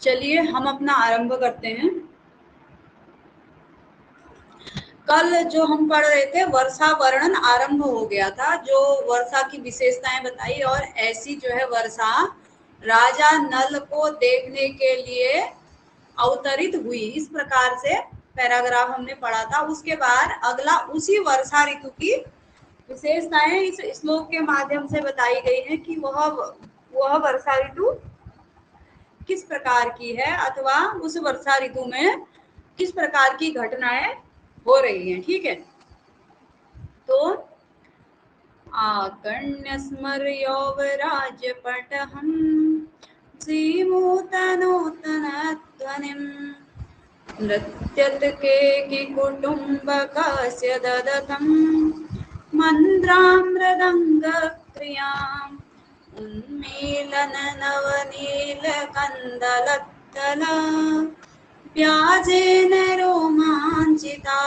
चलिए हम अपना आरंभ करते हैं। कल जो हम पढ़ रहे थे वर्षा वर्णन आरंभ हो गया था, जो वर्षा की विशेषताएं बताई और ऐसी जो है वर्षा राजा नल को देखने के लिए अवतरित हुई, इस प्रकार से पैराग्राफ हमने पढ़ा था। उसके बाद अगला उसी वर्षा ऋतु की विशेषताएं इस श्लोक के माध्यम से बताई गई है कि वह वर्षा ऋतु किस प्रकार की है अथवा उस वर्षा ऋतु में किस प्रकार की घटनाएं हो रही हैं। ठीक है, तो आकर्ण्य स्मर्योवराजपटहं श्रीमूतनूतनध्वनिं नृत्यत केकिकुटुम्बकस्य ददतं मन्द्रां मृदङ्गक्रियाम् उन्मीलन नवनीलकन्दलत्तल व्याजेन रोमाञ्चिता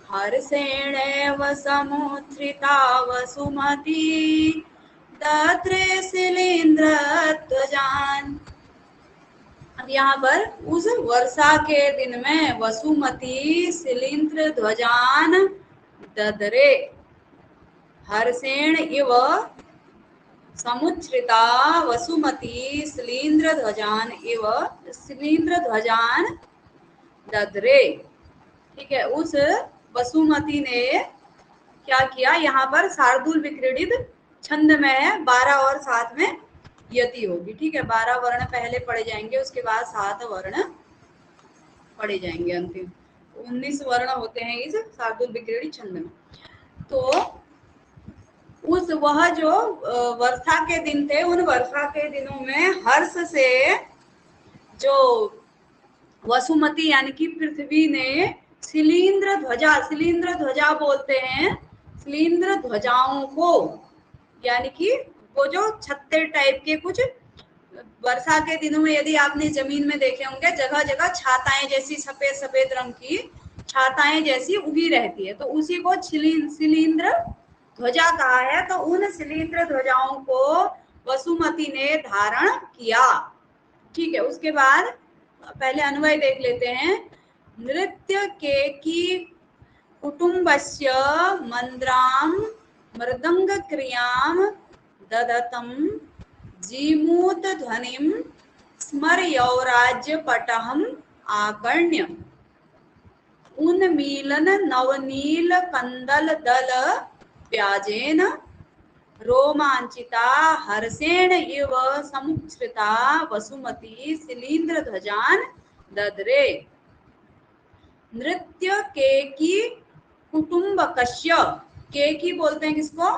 हर्षेणेव समुत्थिता वसुमती दत्रे शिलीन्द्रध्वजान्। अब यहाँ पर उस वर्षा के दिन में वसुमती शिलीन्द्रध्वजान् ददरे हर्षेण इव समुच्छ्रिता वसुमती शिलीन्द्रध्वजान् इव शिलीन्द्रध्वजान् ददरे। ठीक है, उस वसुमती ने क्या किया, यहाँ पर शार्दूल विक्रीडित छंद में है, 12 और 7 में यति होगी। ठीक है, 12 वर्ण पहले पढ़े जाएंगे, उसके बाद 7 वर्ण पढ़े जाएंगे। अंतिम 19 वर्ण होते हैं इस शार्दूल विक्रीडित छंद में। तो वह जो वर्षा के दिन थे, उन वर्षा के दिनों में हर्ष से जो वसुमती यानी कि पृथ्वी ने शिलींद्र ध्वजा बोलते हैं, शिलींद्र ध्वजाओं को, यानी कि वो जो छत्ते टाइप के कुछ वर्षा के दिनों में यदि आपने जमीन में देखे होंगे, जगह जगह छाताएं जैसी सफेद सफेद रंग की छाताएं जैसी उगी रहती है, तो उसी को शिलींद्र ध्वजा कहा है। तो उन शिलींद्र ध्वजाओं को वसुमती ने धारण किया। ठीक है, उसके बाद पहले अन्वय देख लेते हैं। नृत्य केकी कुटुम्बस्य मन्द्रां मृदंग क्रियां ददतं जीमूत ध्वनिं स्मर्यौराज्यपटहम् आकर्ण्य उन्मीलन नवनील कंदल दल व्याजेन रोमांचिता हर्षेण इव समुच्छ्रिता वसुमती शिलीन्द्रध्वजान् ददरे। नृत्य केकी कुटुम्बकस्य, केकी बोलते हैं किसको,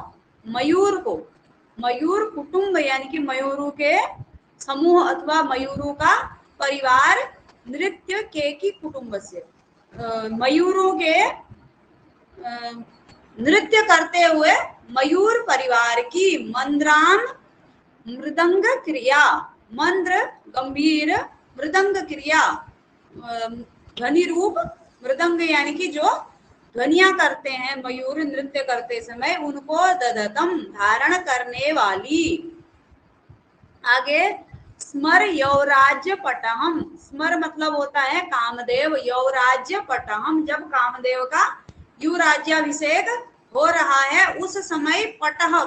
मयूर को, मयूर कुटुंब यानी कि मयूरों के समूह अथवा मयूरों का परिवार। नृत्य केकी कुटुंब से मयूरों के नृत्य करते हुए मयूर परिवार की मंद्राम मृदंग क्रिया, मंद्र गंभीर, मृदंग क्रिया ध्वनि रूप, मृदंग यानी कि जो ध्वनिया करते हैं मयूर नृत्य करते समय, उनको ददतम धारण करने वाली। आगे स्मर यौराज्य पटहम, स्मर मतलब होता है कामदेव, यौराज्य पटहम जब कामदेव का युवराज्याभिषेक हो रहा है उस समय पटह,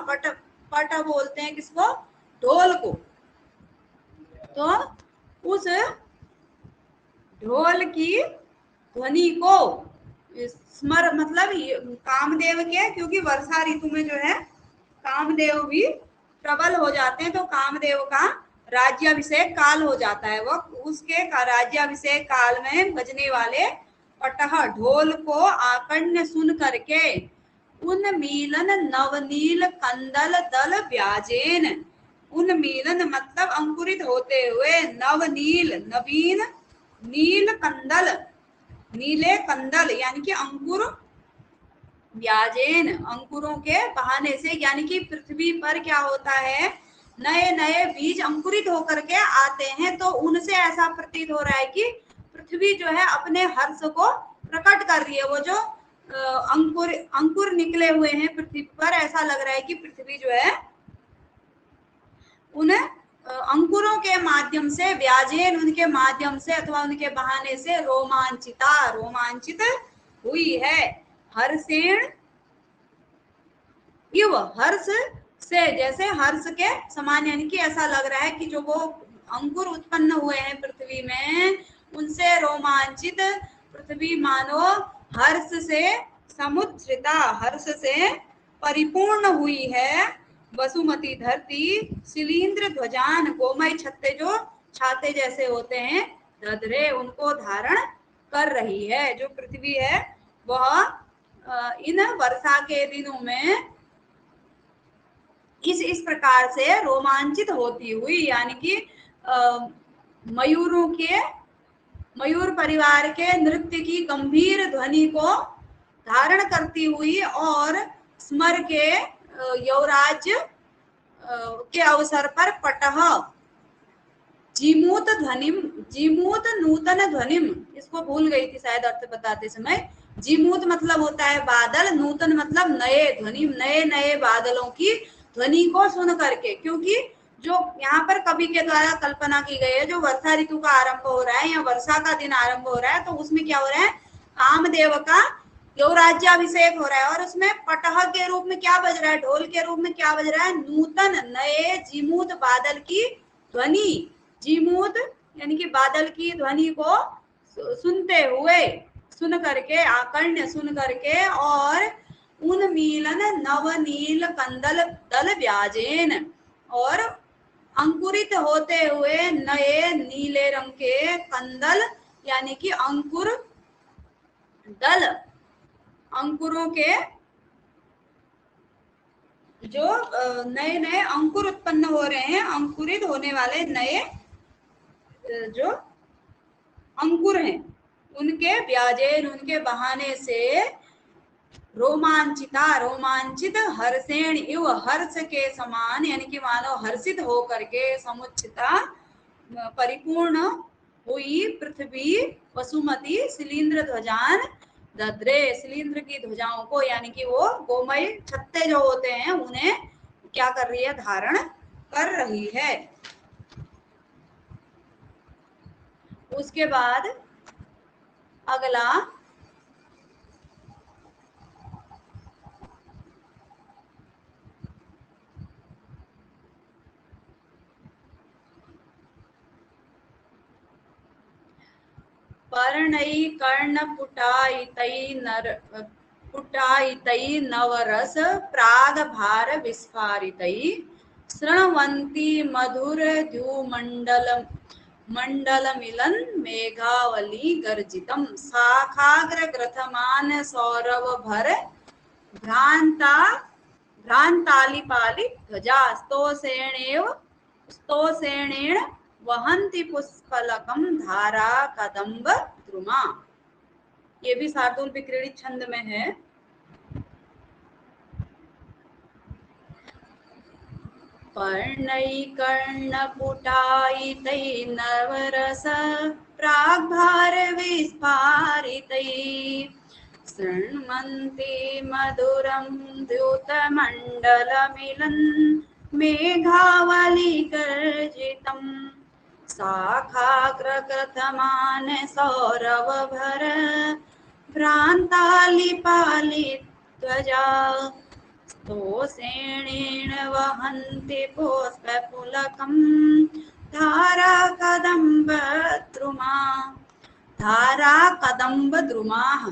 पट बोलते हैं किसको, ढोल को। तो उस ढोल की ध्वनि को स्मर मतलब कामदेव के, क्योंकि वर्षा ऋतु में जो है कामदेव भी प्रबल हो जाते हैं, तो कामदेव का राज्याभिषेक काल हो जाता है। वो उसके राज्याभिषेक काल में बजने वाले पटह ढोल को आकर्ण्य सुन करके उन्मीलन नवनील कंदल दल व्याजेन, उन्मीलन मतलब अंकुरित होते हुए, नवनील नवीन, नील कंदल नीले कंदल यानी कि अंकुर, व्याजेन अंकुरों के बहाने से, यानी कि पृथ्वी पर क्या होता है, नए नए बीज अंकुरित होकर के आते हैं, तो उनसे ऐसा प्रतीत हो रहा है कि पृथ्वी जो है अपने हर्ष को प्रकट कर रही है। वो जो अंकुर निकले हुए हैं पृथ्वी पर, ऐसा लग रहा है कि पृथ्वी जो है उन अंकुरों के माध्यम से, व्याजेन उनके माध्यम से अथवा उनके बहाने से रोमांचिता, रोमांचित हुई है। हर्षेण इव, हर्ष से, जैसे हर्ष के समान, यानी कि ऐसा लग रहा है कि जो वो अंकुर उत्पन्न हुए हैं पृथ्वी में, उनसे रोमांचित पृथ्वी मानो हर्ष से समुच्छ्रिता, हर्ष से परिपूर्ण हुई है। वसुमती धरती शिलींद्र ध्वजान, गोमय छत्ते जो छाते जैसे होते हैं, दधरे उनको धारण कर रही है। जो पृथ्वी है वह इन वर्षा के दिनों में इस प्रकार से रोमांचित होती हुई, यानी कि मयूरों के, मयूर परिवार के नृत्य की गंभीर ध्वनि को धारण करती हुई और स्मर के यौराज के अवसर पर पटह जीमूत ध्वनिम, जीमूत नूतन ध्वनिम, इसको भूल गई थी शायद अर्थ बताते समय। जीमूत मतलब होता है बादल, नूतन मतलब नए, ध्वनि नए नए बादलों की ध्वनि को सुन करके, क्योंकि जो यहाँ पर कवि के द्वारा कल्पना की गई है, जो वर्षा ऋतु का आरंभ हो रहा है या वर्षा का दिन आरंभ हो रहा है, तो उसमें क्या हो रहा है, कामदेव का यौराज्याभिषेक हो रहा है, और उसमें पटह के रूप में क्या बज रहा है, ढोल के रूप में क्या बज रहा है, नूतन नए जीमूत बादल की ध्वनि। जीमूत यानी कि बादल की ध्वनि को सुनते हुए, सुन करके, आकर्ण्य सुन करके, और उन्मीलन नवनील कंदल दल व्याजेन, और अंकुरित होते हुए नए नीले रंग के कंदल यानी कि अंकुर दल, अंकुरों के जो नए नए अंकुर उत्पन्न हो रहे हैं, अंकुरित होने वाले नए जो अंकुर हैं, उनके व्याजेन उनके बहाने से रोमांचिता, रोमांचित हर्षेण इव, हर्ष के समान, यानी कि मानो हर्षित हो करके, समुचिता परिपूर्ण हुई पृथ्वी, वसुमती शिलींद्र ध्वजान दद्रे, शिलींद्र की ध्वजाओं को, यानी कि वो गोमय छत्ते जो होते हैं उन्हें क्या कर रही है, धारण कर रही है। उसके बाद अगला पर्णै कर्णपुटायितै नर पुटायितै नवरस प्रागभार विस्फारितै शृण्वन्ति मधुरद्युमण्डलम् मण्डलमिलन् मेघावली गर्जितं शाखाग्रग्रथमान सौरभभर भ्रान्ता भ्रान्तालिपालि ध्वजा स्तोषेणेव स्तोषेणेन वहन्ति पुष्पलकं धारा कदम्ब द्रुमा। ये भी शार्दूल विक्रीडित छंद में है। पर्णै कर्णपुटायितै नवरस प्राग्भार विस्फारितै शृण्वन्ति मधुरं द्यूतमण्डलमिलन् मेघावलीगर्जितं शाखाग्रकथमान सौरभभर भ्रान्तालिपालिध्वजा स्तोषेणेन वहन्ति पुष्पपुलकं धारा कदम्ब द्रुमा, धारा कदम्ब द्रुमाः।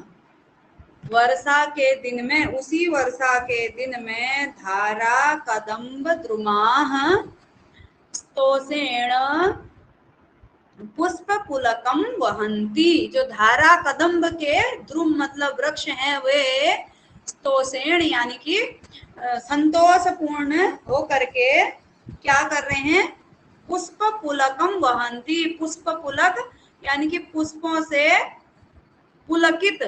वर्षा के दिन में, उसी वर्षा के दिन में धारा कदम्ब द्रुमाः स्तोषेण पुष्प पुलकम वहंती, जो धारा कदम्ब के द्रुम मतलब वृक्ष हैं, वे स्तोषेण यानी कि संतोषपूर्ण हो करके क्या कर रहे हैं, पुष्प पुलकम वहंती, पुष्प पुलक यानी कि पुष्पों से पुलकित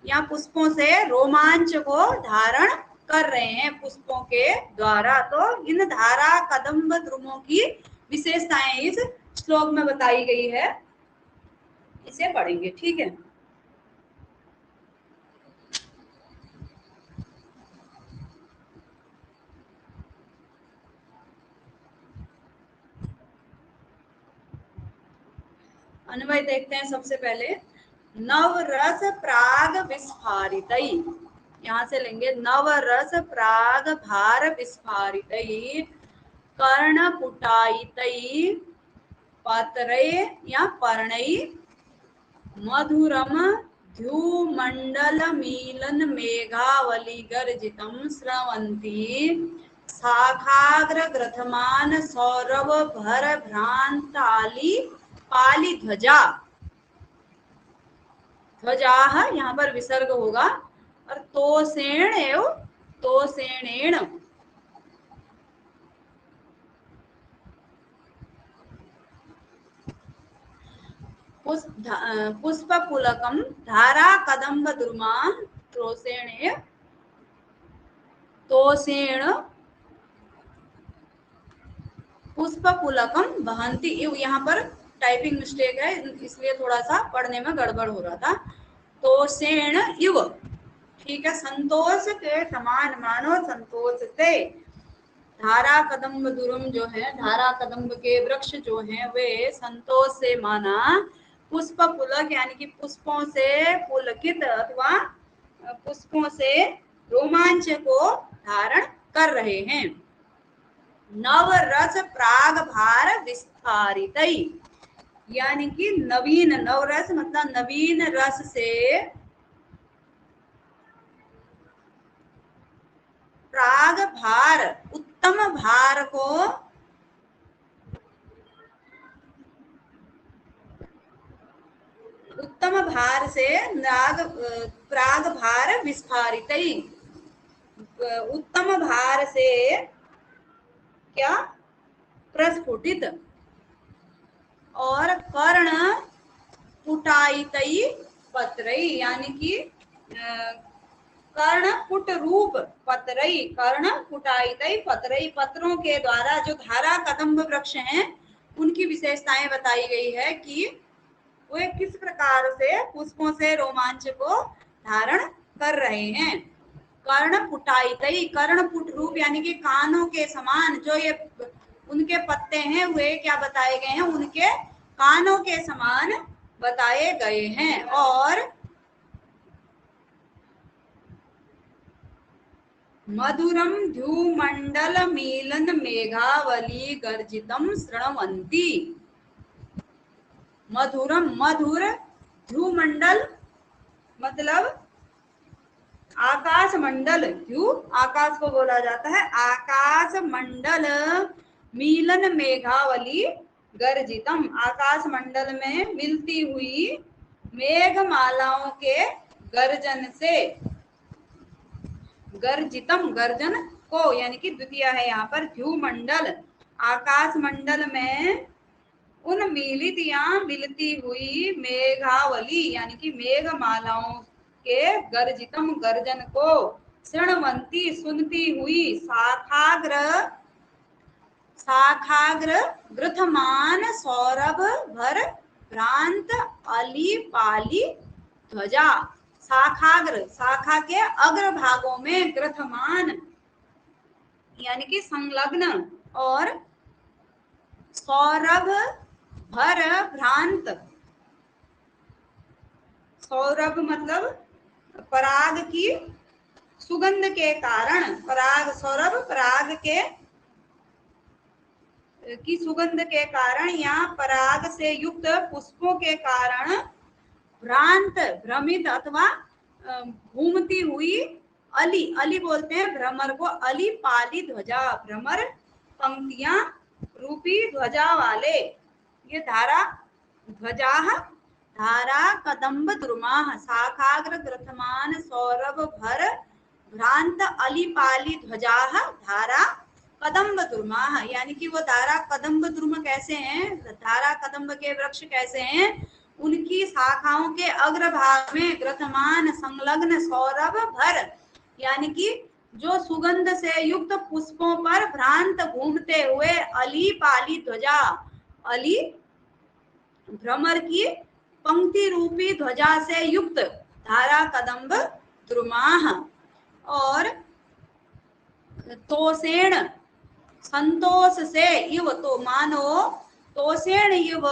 या पुष्पों से रोमांच को धारण कर रहे हैं पुष्पों के द्वारा। तो इन धारा कदम्ब द्रुमों की विशेषताएं इस श्लोक में बताई गई है, इसे पढ़ेंगे, ठीक है। अन्वय देखते हैं सबसे पहले। नवरस प्राग विस्फारितई, यहाँ से लेंगे नवरस प्राग भार विस्फारितई कर्णपुटायितई पात्रय या पर्णई मधुरम द्युमण्डलमीलन मेघावली गर्जितं स्रवन्ती शाखाग्र ग्रथमान सौरभ भर भ्रांताली पाली ध्वजा। ध्वजा यहाँ पर विसर्ग होगा और तोसेण एव तोसेणेण। पुष्पपुलकं धारा कदम्ब द्रुमा तोसेण तोसेण पुष्पपुलकम वहंती। यहाँ पर टाइपिंग मिस्टेक है इसलिए थोड़ा सा पढ़ने में गड़बड़ हो रहा था। तोसेण इव, ठीक है, संतोष के समान मानो, संतोष से। धारा कदम्ब दुरुम जो है, धारा कदम्ब के वृक्ष जो हैं वे संतोष से माना। पुष्प पुलक यानी कि पुष्पों से पुलकित अथवा पुष्पों से रोमांच को धारण कर रहे हैं। नव रस प्राग भार विस्तारितई, यानी कि नवीन, नवरस मतलब नवीन रस से प्राग भार, उत्तम भार को, उत्तम भार से प्राग भार विस्फारितई, उत्तम भार से क्या, प्रस्फुटित। और कर्ण पुटायितई पत्रई, यानी कि कर्ण पुट रूप पत्रई, कर्ण पुटायितई पत्रई, पत्रों के द्वारा जो धारा कदम्ब वृक्ष हैं उनकी विशेषताएं बताई गई है कि वे किस प्रकार से पुष्पों से रोमांच को धारण कर रहे हैं। कर्ण पुटायितई, कर्ण पुट रूप यानी कि कानों के समान जो ये उनके पत्ते हैं वे क्या बताए गए हैं, उनके कानों के समान बताए गए हैं। और मधुरम ध्युमंडल मीलन मेघावली गर्जितम शृण्वन्ति। मधुरम, मधुर, ध्युमंडल मतलब आकाश मंडल, ध्यु आकाश को बोला जाता है, आकाश मंडल, मीलन मेघावली गर्जितम, आकाश मंडल में मिलती हुई मेघमालाओं के गर्जन से। गर्जितम गर्जन को, यानी कि द्वितीय है यहाँ पर, ध्युमंडल आकाश मंडल में उन मिलित या मिलती हुई मेघावली यानी कि मेघमालाओं के गर्जितम गर्जन को, शृण्वन्ति सुनती हुई, शाखाग्र शाखाग्र ग्रथमान सौरभ भर भ्रांत अली पाली ध्वजा। शाखाग्र, शाखा के अग्र भागों में, ग्रथमान यानी कि संलग्न, और सौरभ भर भ्रांत, सौरभ मतलब पराग की सुगंध के कारण, पराग सौरभ पराग के की सुगंध के कारण या पराग से युक्त पुष्पों के कारण भ्रांत, भ्रमित अथवा घूमती हुई, अली, अली बोलते हैं भ्रमर को, अली पाली ध्वजा, भ्रमर पंक्तियां रूपी ध्वजा वाले ये धारा ध्वजा। धारा कदम्ब द्रुमा शाखाग्र ग्रथमान सौरभ भर भ्रांत अली पाली ध्वजा धारा कदम्ब द्रुमा, यानी कि वो धारा कदम्ब द्रुम कैसे हैं, धारा कदम्ब के वृक्ष कैसे हैं, उनकी शाखाओं के अग्रभाग में ग्रथमान संलग्न सौरभ भर यानी कि जो सुगंध से युक्त पुष्पों पर भ्रांत घूमते हुए अली पाली ध्वजा, अली भ्रमर की पंक्ति रूपी ध्वजा से युक्त धारा कदम्ब द्रुमाह। और तोसेण संतोष से, इव तो मानो, तोसेण इव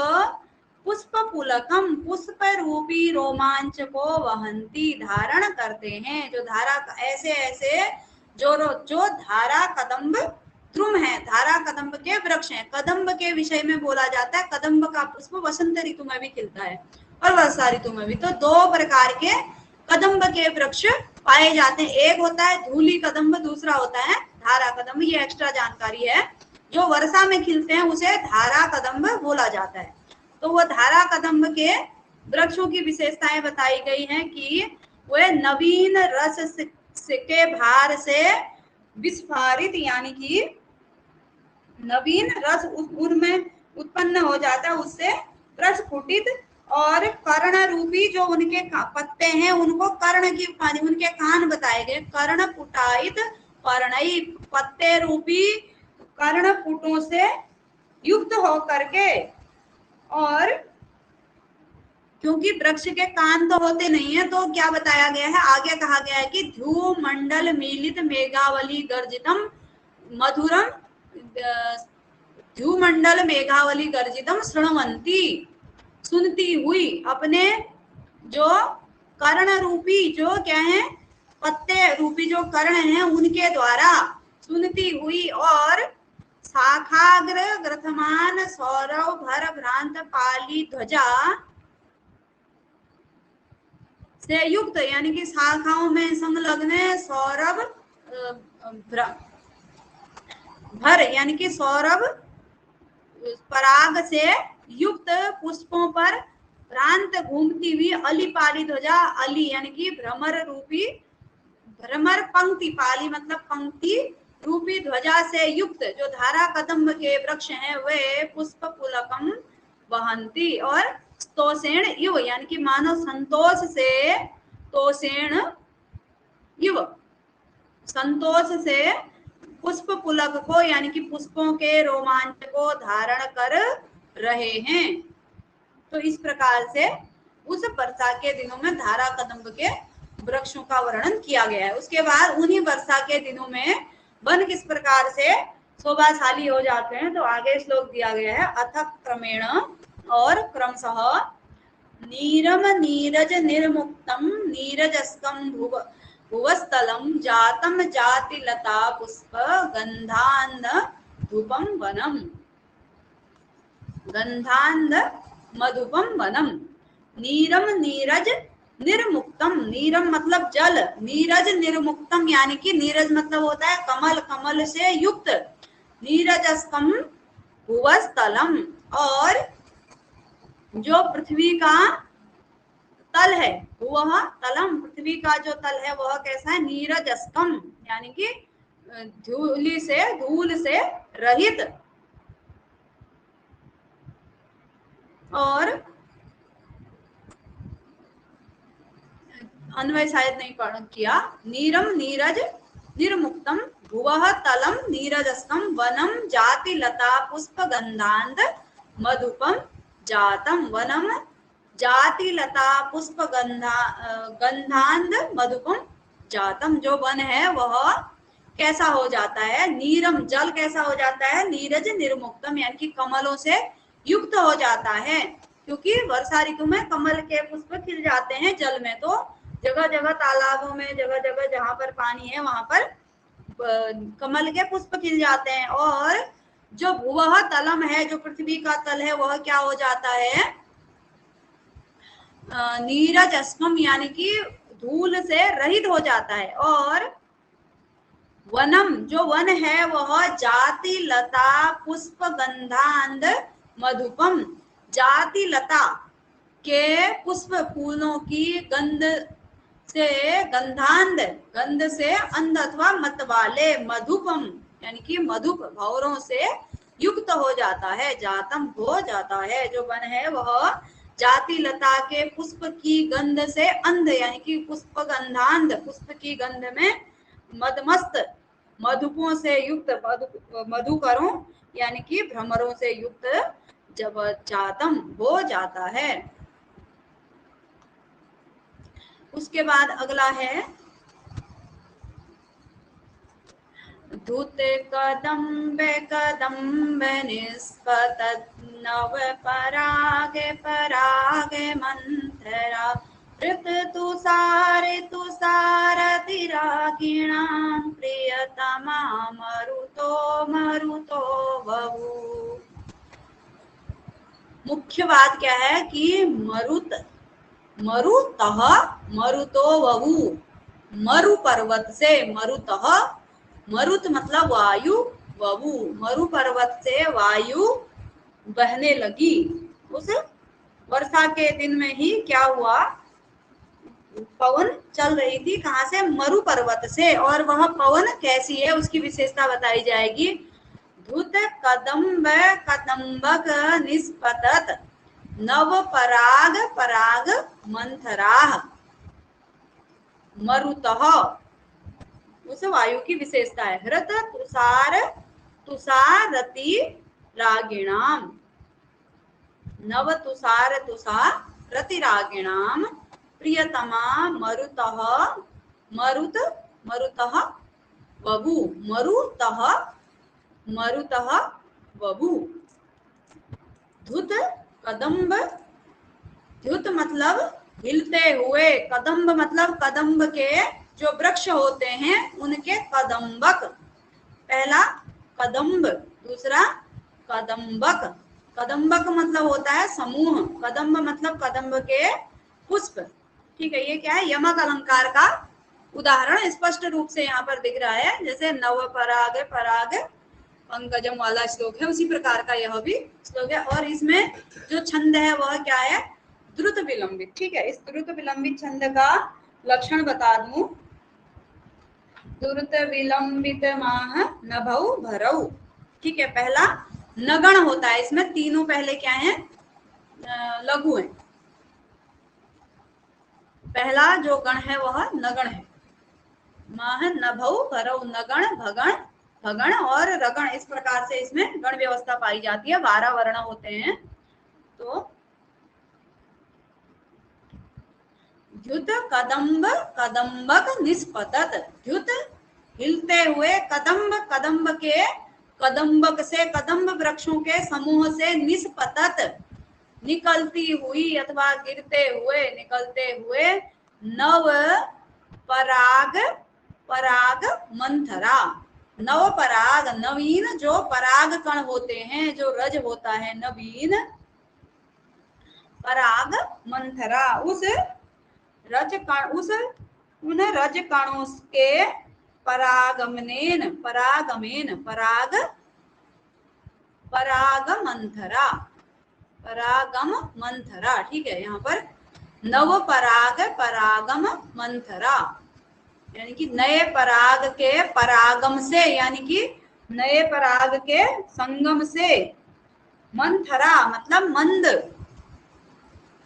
पुष्प पुलकम, पुष्प रूपी रोमांच को वहंती, धारण करते हैं। जो धारा ऐसे ऐसे जो धारा कदम्ब द्रुम है, धारा कदम्ब के वृक्ष हैं। कदम्ब के विषय में बोला जाता है, कदम्ब का पुष्प वसंत ऋतु में भी खिलता है और वर्षा ऋतु में भी। तो दो प्रकार के कदम्ब के वृक्ष पाए जाते हैं, एक होता है धूली कदम्ब, दूसरा होता है धारा कदम्ब। ये एक्स्ट्रा जानकारी है। जो वर्षा में खिलते हैं उसे धारा कदम्ब बोला जाता है। तो वो धारा कदम्ब के वृक्षों की विशेषताएं बताई गई हैं कि वे नवीन रस के भार से विस्फारित, यानी कि नवीन रस उनमें उत्पन्न हो जाता है, उससे प्रस्फुटित, और कर्ण रूपी जो उनके पत्ते हैं उनको कर्ण की उनके कान बताए गए, कर्ण पुटायित पर्णई, पत्ते रूपी कर्ण पुटों से युक्त होकर के। और क्योंकि वृक्ष के कान तो होते नहीं है, तो क्या बताया गया है, आगे कहा गया है कि ध्रुव मंडल मीलित मेघावली गर्जितम मधुरम, ध्रुवमंडल मेघावली गर्जितम शृण्वन्ती, सुनती हुई, अपने जो कर्ण रूपी जो क्या है, पत्ते रूपी जो कर्ण हैं उनके द्वारा सुनती हुई, और शाखाग्र ग्रथमान सौरव भर भ्रांत पाली ध्वजा से युक्त, यानी कि शाखाओं में संलग्न सौरभ भर, यानी कि सौरभ पराग से युक्त पुष्पों पर भ्रांत घूमती हुई अली पाली ध्वजा, अली यानी कि भ्रमर रूपी, भ्रमर पंक्ति, पाली मतलब पंक्ति रूपी ध्वजा से युक्त जो धारा कदम्ब के वृक्ष हैं वे पुष्प पुलकम वहंती, और तोषेण युव, यानी कि मानव संतोष से, तोषेण युव, संतोष से पुष्प पुलक को, यानी कि पुष्पों के रोमांच को धारण कर रहे हैं। तो इस प्रकार से उस वर्षा के दिनों में धारा कदम्ब के वृक्षों का वर्णन किया गया है। उसके बाद उन्हीं वर्षा के दिनों में वन किस प्रकार से शोभाशाली हो जाते हैं, तो आगे श्लोक दिया गया है, अथ क्रमेण, और क्रमशः नीरम नीरज निर्मुक्तम नीरजस्कम भुवस्थलम जातम जाति लता पुष्प गंधांध धूपम वनम, गंधांध मधुपम वनम, नीरम नीरज निर्मुक्तम, नीरम मतलब जल, नीरज निर्मुक्तम यानी कि नीरज मतलब होता है कमल, कमल से युक्त, नीरजस्कम भुवस्थलम, और जो पृथ्वी का तल है, वह तलम, पृथ्वी का जो तल है वह कैसा है, नीरजस्कम यानी कि धूली से, धूल से रहित। और अन्वय शायद नहीं पढ़ किया, नीरम नीरज निर्मुक्तम भुवः तलम नीरजस्कम वनम जाति लता पुष्प गंधांध मधुपम जातम, वनम जाति लता पुष्प गंधांध मधुपम जातम, जो वन है वह कैसा हो जाता है, नीरम जल कैसा हो जाता है, नीरज निर्मुक्तम यानी कि कमलों से युक्त हो जाता है, क्योंकि वर्षा ऋतु में कमल के पुष्प खिल जाते हैं जल में। तो जगह जगह तालाबों में, जगह जगह जहां पर पानी है वहां पर कमल के पुष्प खिल जाते हैं। और जो भुवः तलम है, जो पृथ्वी का तल है, वह क्या हो जाता है, नीरजस्कम यानी कि धूल से रहित हो जाता है। और वनम जो वन है वह जाति लता पुष्प गंधांध मधुपम, जाति लता के पुष्प फूलों की गंध से, गंधांध गंध से, अंध अथवा मत वाले, मधुपम यानी कि मधुप भौरों से युक्त हो जाता है, जातम हो जाता है। जो वन है वह जाति लता के पुष्प की गंध से अंध यानी कि पुष्प गंधांध, पुष्प की गंध में मदमस्त, मधुपों से युक्त, मधुकरों यानी कि भ्रमरों से युक्त जब जातम हो जाता है। उसके बाद अगला है धूते कदम्बे कदम्बे निष्पतत नव परागे परागे मंथरा ऋत तुषारतिरागिणां प्रियतमा मरुतो मरुतो बहु। मुख्य बात क्या है कि मरुत मरुतः मरुतो वहु, मरु पर्वत से मरुतः, मरुत मतलब वायु, वहु मरु पर्वत से वायु बहने लगी। उस वर्षा के दिन में ही क्या हुआ, पवन चल रही थी, कहाँ से, मरु पर्वत से। और वह पवन कैसी है उसकी विशेषता बताई जाएगी। धुत कदम्ब कदम्बक निष्पतत नव पराग पराग मंथराः मरुतः, उस वायु की विशेषता है। हृत तुषार तुषारति रागिणाम, नव तुषार तुषारति रागिणाम प्रियतमा मरुतः मरुत मरुतः वभु, मरुतः मरुतः वभु। धुत कदम्ब, धुत मतलब हिलते हुए, कदम्ब मतलब कदम्ब के जो वृक्ष होते हैं उनके कदम्बक, पहला कदम्ब, दूसरा कदम्बक। कदम्बक मतलब होता है समूह, कदम्ब मतलब कदम्ब के पुष्प। ठीक है, ये क्या है, यमक अलंकार का उदाहरण स्पष्ट रूप से यहाँ पर दिख रहा है। जैसे नव पराग पराग पंकजम वाला श्लोक है, उसी प्रकार का यह भी श्लोक है। और इसमें जो छंद है वह क्या है, द्रुत विलंबित। ठीक है, इस द्रुत विलंबित छंद का लक्षण बता दूं। द्रुत विलंबित माह नभौ भरौ। ठीक है, पहला नगण होता है, इसमें तीनों पहले क्या है, लघु है। पहला जो गण है वह नगण है। माह नभौ भरौ, नगण भगण भगण और रगण, इस प्रकार से इसमें गण व्यवस्था पाई जाती है। 12 वर्ण होते हैं। तो द्युत कदम्ब कदम्बक निष्पतत, द्युत हिलते हुए, कदम्ब कदम्ब के कदम्बक से, कदम्ब वृक्षों के समूह से, निष्पतत निकलती हुई अथवा गिरते हुए, निकलते हुए, नव पराग पराग मंथरा, नव पराग नवीन जो पराग कण होते हैं, जो रज होता है नवीन, पराग मंथरा, उस रज कण, उस उन रज कणों के परागमनेन, परागमेन, पराग पराग मंथरा, परागम मंथरा। ठीक है, यहाँ पर नव पराग परागम मंथरा, यानी कि नए पराग के परागम से, यानी कि नए पराग के संगम से, मंथरा मतलब मंद,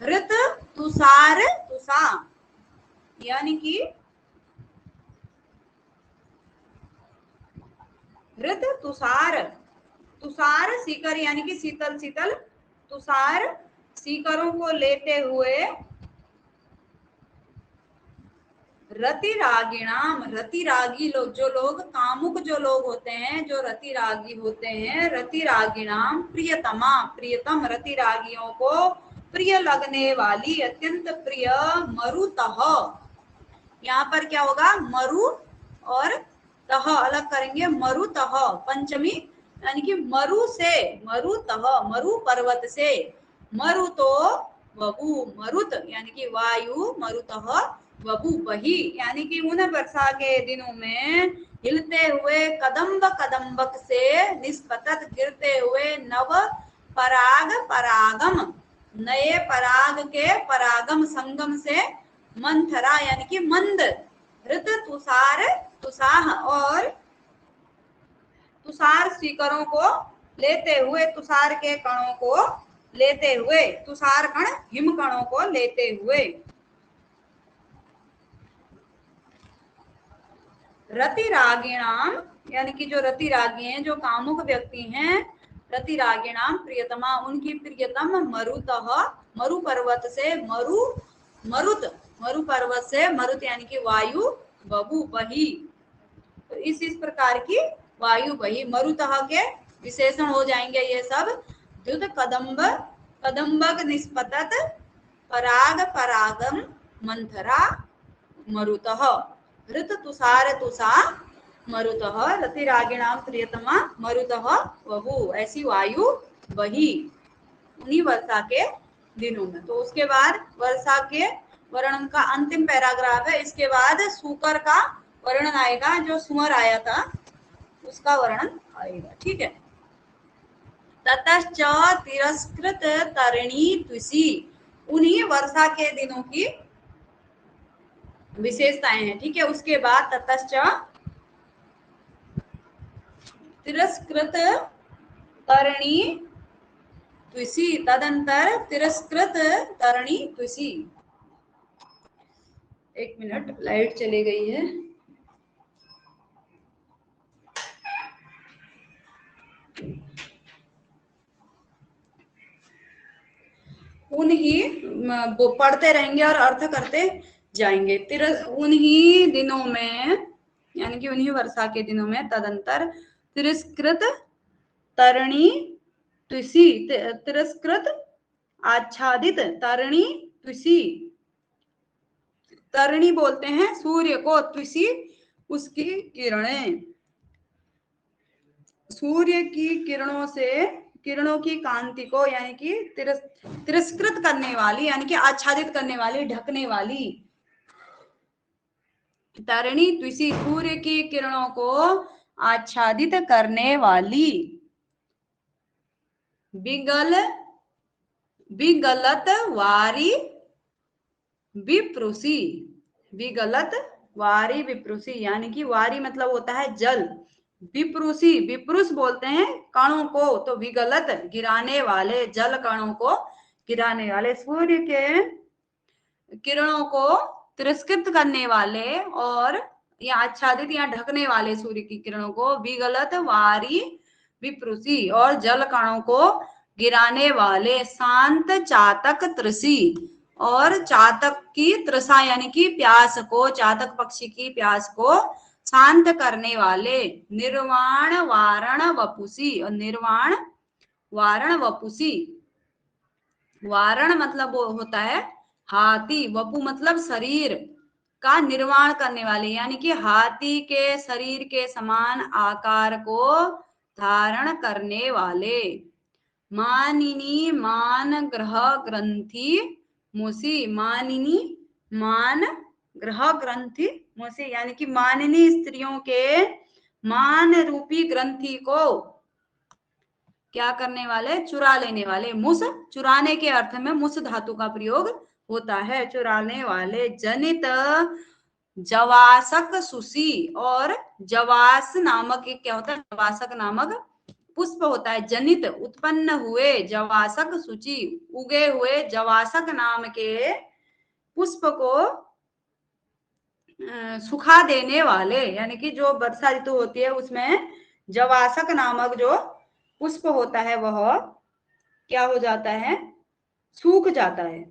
हृत तुषार तुषा, यानी कि हृत तुषार, तुषार सीकर यानी कि शीतल शीतल, तुषार सीकरों को लेते हुए, रतिरागिणाम, रतिरागी लोग, जो लोग कामुक जो लोग होते हैं, जो रतिरागी होते हैं, रतिरागिणाम प्रियतमा, प्रियतम रतिरागियों को प्रिय लगने वाली, अत्यंत प्रिय, मरुतः, यहाँ पर क्या होगा, मरु और तह अलग करेंगे, मरुतः पंचमी, यानी कि मरु से, मरुतः मरु पर्वत से, मरुतो वभु, मरुत यानी कि वायु, मरुतः वभु वही, यानी कि उन वर्षा के दिनों में हिलते हुए कदम्ब कदम्बक से, निष्पतत गिरते हुए, नव पराग परागम नए पराग के परागम संगम से, मंथरा यानी कि मंद, हृत तुषार तुषाह और तुषार सीकरों को लेते हुए, तुषार के कणों को लेते हुए, तुषार कण हिम कणों को लेते हुए, रतिरागिणाम यानी कि जो रतिरागी हैं, जो कामुक व्यक्ति हैं, रतिरागिणाम प्रियतमा, उनकी प्रियतम मरुतः, मरु पर्वत से, मरुत मरु पर्वत से, मरुत यानी कि वायु, बबु बही, तो इस प्रकार की वायु बही, मरुतः के विशेषण हो जाएंगे ये सब। द्युत कदम्ब कदम्बक निष्पतत पराग परागम मंथरा मरुतः ऋत तुषार तुषा मरुतः रतिरागिणाम प्रियतमा मरुतः वहु। ऐसी वायु वही उन्हीं वर्षा के दिनों में। तो उसके बाद वर्षा के वर्णन का अंतिम पैराग्राफ है। इसके बाद सूकर का वर्णन आएगा, जो सुमर आया था उसका वर्णन आएगा। ठीक है। ततश्च तिरस्कृत तरिणी तुषी, उन्हीं वर्षा के दिनों की विशेषताएं हैं। ठीक है। उसके बाद ततश्च तिरस्कृत तरिणी तुषी, तदंतर तिरस्कृत तरिणी तुषी। एक मिनट, लाइट चली गई है। उन्हीं पढ़ते रहेंगे और अर्थ करते जाएंगे। उन्हीं दिनों में, यानी कि उन्हीं वर्षा के दिनों में, तदंतर तिरस्कृत तरिणी तुषी, तिरस्कृत आच्छादित तरिणी तुषी। तरिणी बोलते हैं सूर्य को, तुषी उसकी किरणें, सूर्य की किरणों से, किरणों की कांति को, यानी कि तिरस्कृत करने वाली, यानी कि आच्छादित करने वाली, ढकने वाली। तरिणी तुषी, सूर्य की किरणों को आच्छादित करने वाली। विगलत वारी विप्रुषी, विगलत वारी विप्रुषी, यानी कि वारी मतलब होता है जल, विप्रुषी, विप्रुष बोलते हैं कणों को, तो विगलत गिराने वाले, जल कणों को गिराने वाले, सूर्य के किरणों को तिरस्कृत करने वाले और या आच्छादित या ढकने वाले सूर्य की किरणों को विगलत वारी विप्रुषी, और जल कणों को गिराने वाले शांत चातक तृषी, और चातक की तृषा यानी कि प्यास को, चातक पक्षी की प्यास को शांत करने वाले निर्वाण वारण वपुषी, और निर्वाण वारण वपुषी, वारण मतलब वो होता है हाथी, वपु मतलब शरीर का निर्माण करने वाले, यानी कि हाथी के शरीर के समान आकार को धारण करने वाले। मानिनी मान ग्रह ग्रंथि मुसी, मानिनी मान ग्रह ग्रंथि मुसी, यानी कि मानिनी स्त्रियों के मान रूपी ग्रंथि को क्या करने वाले, चुरा लेने वाले। मुस चुराने के अर्थ में मुस धातु का प्रयोग होता है, चुराने वाले। जनित जवासक सुशी, और जवास नामक एक क्या होता है, जवासक नामक पुष्प होता है। जनित उत्पन्न हुए, जवासक सूची उगे हुए, जवासक नाम के पुष्प को सुखा देने वाले, यानी कि जो वर्षा ऋतु होती है उसमें जवासक नामक जो पुष्प होता है वह क्या हो जाता है, सूख जाता है,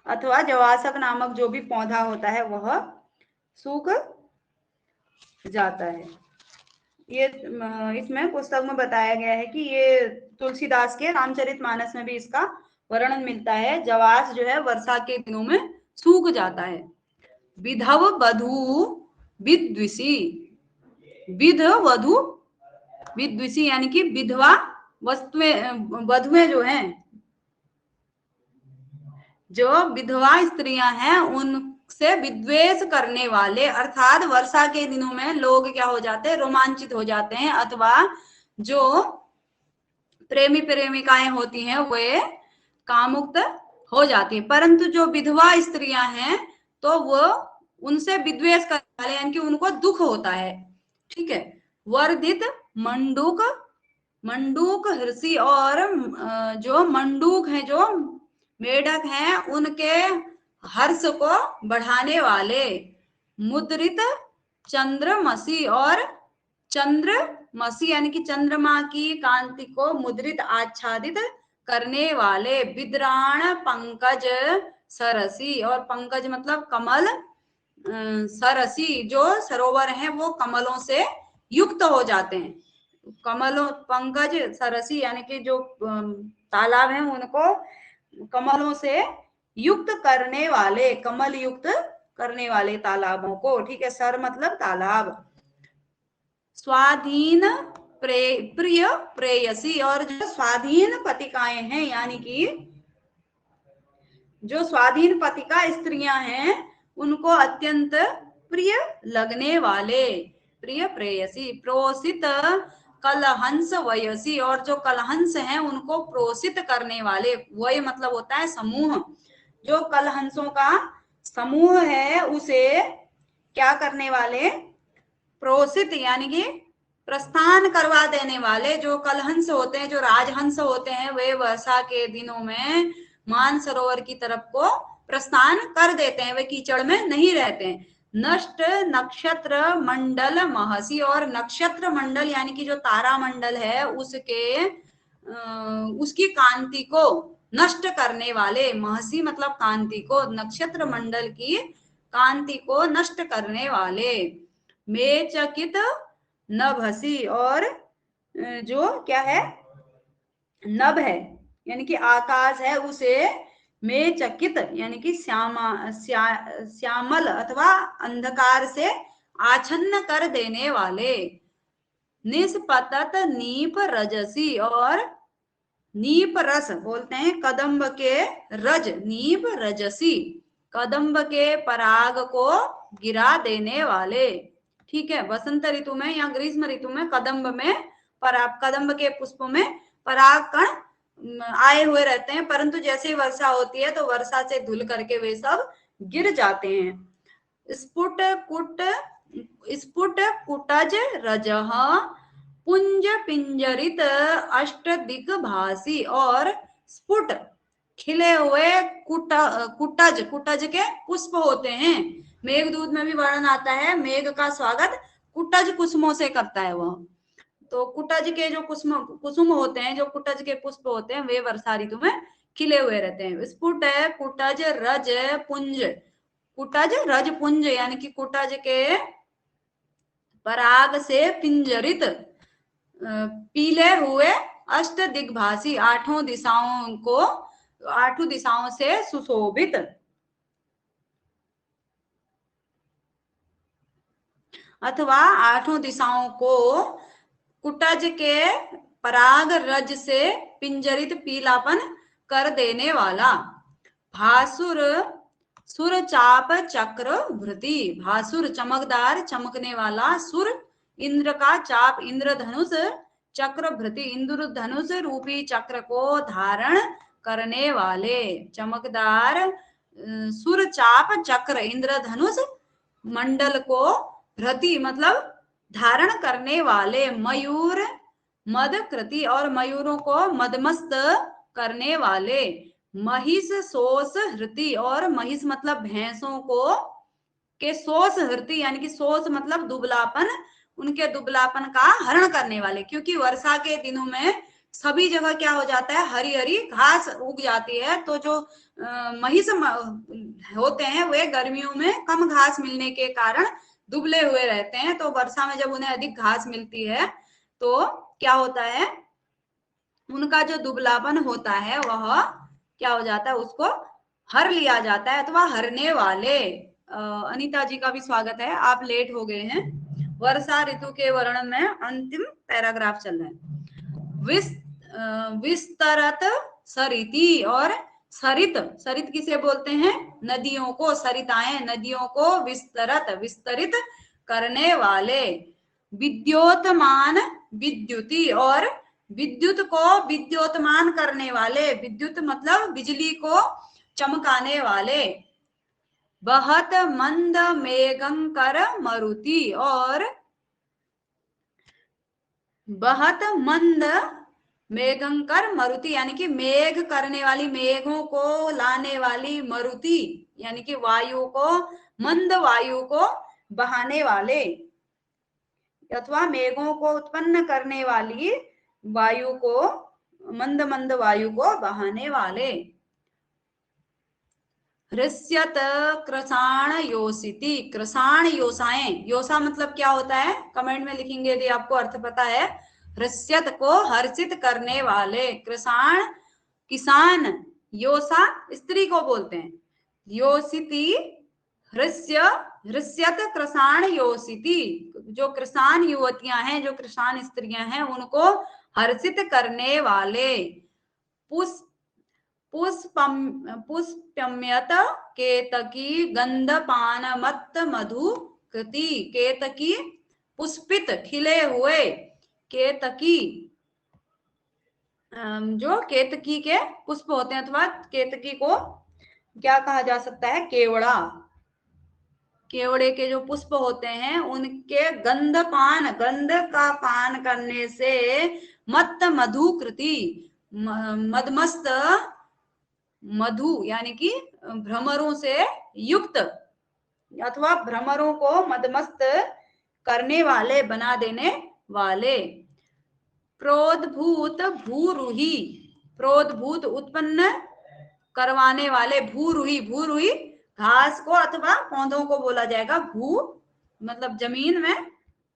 अथवा जवासक नामक जो भी पौधा होता है वह सूख जाता है। ये इसमें पुस्तक में बताया गया है कि ये तुलसीदास के रामचरितमानस में भी इसका वर्णन मिलता है। जवास जो है वर्षा के दिनों में सूख जाता है। विधव वधु विद्विषी, विध वधु विद्विषी यानी कि विधवा वस्तुएं, वधुएं जो हैं, जो विधवा स्त्रियां हैं उनसे विद्वेष करने वाले, अर्थात वर्षा के दिनों में लोग क्या हो जाते हैं, रोमांचित हो जाते हैं, अथवा जो प्रेमी प्रेमिकाएं होती हैं वे कामुक्त हो जाती है। परंतु जो विधवा स्त्रियां हैं तो वो उनसे विद्वेष करने वाले, यानी कि उनको दुख होता है। ठीक है। वर्धित मंडूक, मंडूक हृषि, और जो मंडूक हैं, जो मेढक हैं, उनके हर्ष को बढ़ाने वाले। मुद्रित चंद्रमसी, और चंद्रमसी यानी कि चंद्रमा की कांति को मुद्रित आच्छादित करने वाले। विद्राण पंकज सरसी, और पंकज मतलब कमल, सरसी जो सरोवर हैं वो कमलों से युक्त हो जाते हैं। कमलों पंकज सरसी यानी कि जो तालाब है उनको कमलों से युक्त करने वाले, कमल युक्त करने वाले तालाबों को, ठीक है। सर मतलब तालाब। स्वाधीन प्रिय प्रेयसी, और जो स्वाधीन पतिकाएं हैं यानी कि जो स्वाधीन पतिका स्त्रियां हैं उनको अत्यंत प्रिय लगने वाले, प्रिय प्रेयसी। प्रोसित कलहंस वयसी, और जो कलहंस हैं उनको प्रोसित करने वाले, वय मतलब होता है समूह, जो कलहंसों का समूह है उसे क्या करने वाले, प्रोसित यानी कि प्रस्थान करवा देने वाले। जो कलहंस होते हैं, जो राजहंस होते हैं, वे वर्षा के दिनों में मानसरोवर की तरफ को प्रस्थान कर देते हैं, वे कीचड़ में नहीं रहते हैं। नष्ट नक्षत्र मंडल महसी, और नक्षत्र मंडल यानी कि जो तारा मंडल है उसकी कांति को नष्ट करने वाले, महसी मतलब कांति को, नक्षत्र मंडल की कांति को नष्ट करने वाले। मेचकित नभसी, और जो क्या है, नभ है यानी कि आकाश है, उसे में चकित यानी कि श्यामल अथवा अंधकार से आच्छन्न कर देने वाले। निष्पतत नीप रजसी, और नीप रस बोलते हैं कदम्ब के रज, नीप रजसी, कदम्ब के पराग को गिरा देने वाले, ठीक है। वसंत ऋतु में या ग्रीष्म ऋतु में कदम्ब में पराग, कदम्ब के पुष्पों में पराग कण आए हुए रहते हैं, परंतु जैसे ही वर्षा होती है तो वर्षा से धुल करके वे सब गिर जाते हैं। स्फुट कुटज रजह पुंज पिंजरित अष्ट दिग्भासी, और स्फुट खिले हुए कुटज, कुटज के पुष्प होते हैं। मेघदूत में भी वर्णन आता है, मेघ का स्वागत कुटज कुसुमों से करता है वह। तो कुटज के जो कुसुम होते हैं, जो कुटज के पुष्प होते हैं, वे वर्षा ऋतु में खिले हुए रहते हैं। स्फुट कुटज रज पुंज, कुटज रज पुंज यानी कि कुटज के पराग से पिंजरित पीले हुए अष्ट दिग्भासी, आठों दिशाओं से सुशोभित, अथवा आठों दिशाओं को कुटज के पराग रज से पिंजरित पीलापन कर देने वाला। भासुर सुर चाप चक्र भृति, भासुर चमकदार चमकने वाला, सुर इंद्र का चाप इंद्रधनुष, चक्र भृति इंद्रधनुष रूपी चक्र को धारण करने वाले, चमकदार सुर चाप चक्र इंद्रधनुष मंडल को भृति मतलब धारण करने वाले। मयूर मद कृति, और मयूरों को मदमस्त करने वाले। महिष सोस हृति, और महिष मतलब भैंसों को के सोस हृति यानी कि सोस मतलब दुबलापन, उनके दुबलापन का हरण करने वाले। क्योंकि वर्षा के दिनों में सभी जगह क्या हो जाता है, हरी हरी घास उग जाती है, तो जो महिष होते हैं वे गर्मियों में कम घास मिलने के कारण दुबले हुए रहते हैं। तो वर्षा में जब उन्हें अधिक घास मिलती है तो क्या होता है, उनका जो दुबलापन होता है वह क्या हो जाता है, उसको हर लिया जाता है, अथवा हरने वाले। अनीता जी का भी स्वागत है, आप लेट हो गए हैं। वर्षा ऋतु के वर्णन में अंतिम पैराग्राफ चल रहा है। विस्तरत सरिति, और सरित, सरित किसे बोलते हैं, नदियों को, सरिताएं नदियों को विस्तरित करने वाले। विद्योतमान विद्युति, और विद्युत को विद्योतमान करने वाले, विद्युत मतलब बिजली को चमकाने वाले। बहत मंद मेघंकर मरुति, और बहत मंद मेघंकर मरुति यानी कि मेघ करने वाली, मेघों को लाने वाली, मरुति यानी कि वायु को, मंद वायु को बहाने वाले, अथवा मेघों को उत्पन्न करने वाली वायु को, मंद मंद वायु को बहाने वाले। हृष्यत कृषाण योषिति, कृषाण योषाएं, योषा मतलब क्या होता है कमेंट में लिखेंगे यदि आपको अर्थ पता है। हृष्यत को हर्षित करने वाले, कृषाण किसान, योषा स्त्री को बोलते हैं, योषिति हृष्य, हृष्यत कृषाण योषिति, जो कृषाण युवतियां हैं, जो कृषाण स्त्रियां हैं, उनको हर्षित करने वाले। पुष्प पुष्पम्यत केतकी गंधपान मत मधु कृति, केतकी पुष्पित खिले हुए, केतकी जो केतकी के पुष्प होते हैं, अथवा केतकी को क्या कहा जा सकता है, केवड़ा, केवड़े के जो पुष्प होते हैं उनके गंध पान, गंध का पान करने से मत मधुकृति, मदमस्त, मधु यानी कि भ्रमरों से युक्त, अथवा भ्रमरों को मदमस्त करने वाले, बना देने वाले। प्रोद्भूत भूरुही, प्रोद्भूत उत्पन्न करवाने वाले, भूरुही, भूरुही घास को अथवा पौधों को बोला जाएगा, भू मतलब जमीन में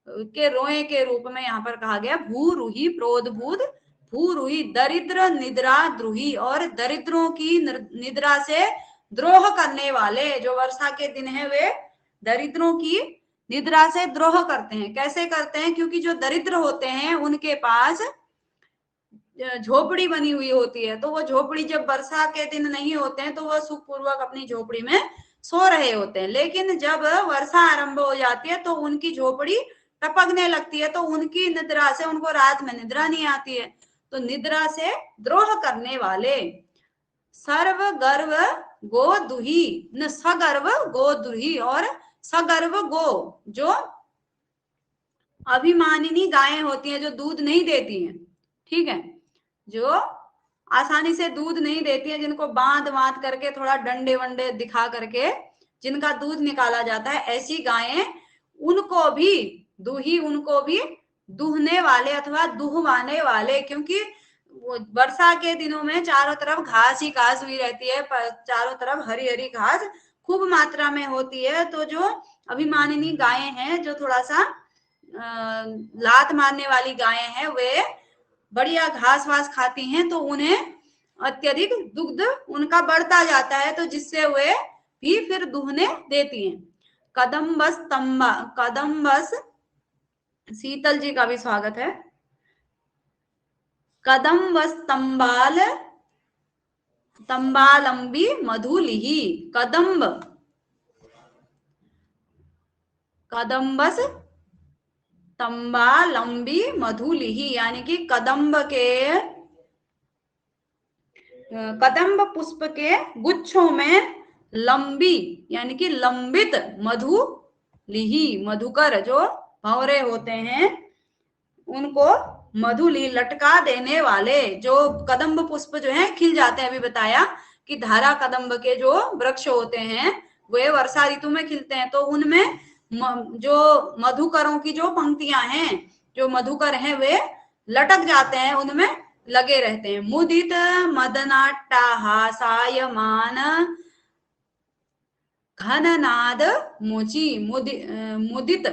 के रोए के रूप में यहाँ पर कहा गया, भूरुही, प्रोद्भूत भूरुही। दरिद्र निद्रा द्रोही, और दरिद्रों की निद्रा से द्रोह करने वाले, जो वर्षा के दिन है वे दरिद्रों की निद्रा से द्रोह करते हैं। कैसे करते हैं, क्योंकि जो दरिद्र होते हैं उनके पास झोपड़ी बनी हुई होती है, तो वो झोपड़ी जब वर्षा के दिन नहीं होते हैं तो वो सुखपूर्वक अपनी झोपड़ी में सो रहे होते हैं, लेकिन जब वर्षा आरंभ हो जाती है तो उनकी झोपड़ी टपकने लगती है, तो उनकी निद्रा से उनको रात में निद्रा नहीं आती है, तो निद्रा से द्रोह करने वाले। सर्व गर्व गो दुही, न सगर्व गो दुही, और सगर्व गो जो अभिमानिनी गायें होती हैं, जो दूध नहीं देती हैं, ठीक है, जो आसानी से दूध नहीं देती है, जिनको बांध बांध करके थोड़ा डंडे वंडे दिखा करके जिनका दूध निकाला जाता है, ऐसी गायें, उनको भी दूही, उनको भी दूहने वाले अथवा दुहवाने वाले, क्योंकि वर्षा के दिनों में चारों तरफ घास ही घास हुई रहती है, चारों तरफ हरी हरी घास खूब मात्रा में होती है, तो जो अभिमानिनी गायें हैं, जो थोड़ा सा लात मारने वाली गायें हैं, वे बढ़िया घास वास खाती हैं, तो उन्हें अत्यधिक दुग्ध उनका बढ़ता जाता है, तो जिससे वे भी फिर दूहने देती हैं। कदम्बस तंबा, कदम्बस, शीतल जी का भी स्वागत है। कदम्बस तंबाल तंबालंबी मधुलिही, कदम्ब, कदम्बस तंबालंबी मधुलिही, यानी कि कदम्ब के, कदम्ब पुष्प के गुच्छों में लंबी यानी कि लंबित मधु लिही, मधुकर जो भंवरे होते हैं उनको मधुली लटका देने वाले, जो कदम्ब पुष्प जो है खिल जाते हैं, अभी बताया कि धारा कदम्ब के जो वृक्ष होते हैं वे वर्षा ऋतु में खिलते हैं, तो उनमें जो मधुकरों की जो पंक्तियां हैं, जो मधुकर हैं, वे लटक जाते हैं, उनमें लगे रहते हैं। मुदित मदनाट्टहासायमान घननाद मुचि, मुदित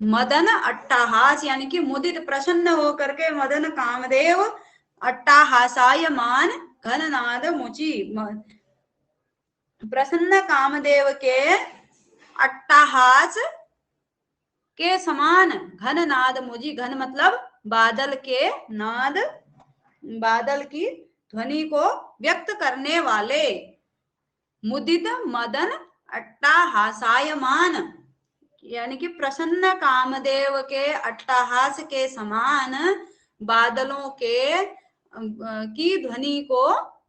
मदन अट्टहास यानी कि मुदित प्रसन्न होकर के मदन कामदेव, अट्टहासायमान घननाद मुचि, प्रसन्न कामदेव के अट्टहास के समान, घन नाद मुझी, घन मतलब बादल के, नाद बादल की ध्वनि को व्यक्त करने वाले। मुदित मदन अट्टहासायमान यानी कि प्रसन्न कामदेव के अट्टहास के समान बादलों के की ध्वनि को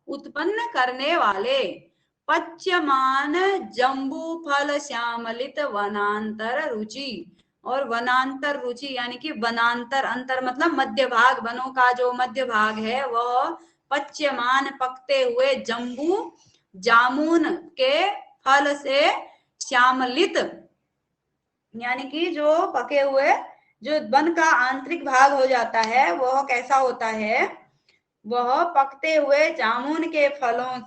उत्पन्न करने वाले। पच्यमान जम्बू फल श्यामलित वनांतर रुचि, और वनांतर रुचि यानी कि वनांतर, अंतर मतलब मध्य भाग, वनों का जो मध्य भाग है वह पच्यमान पकते हुए जम्बू जामुन के फल से श्यामलित यानी कि जो पके हुए जो वन का आंतरिक भाग हो जाता है वह कैसा होता है, वह पकते हुए जामुन के फलों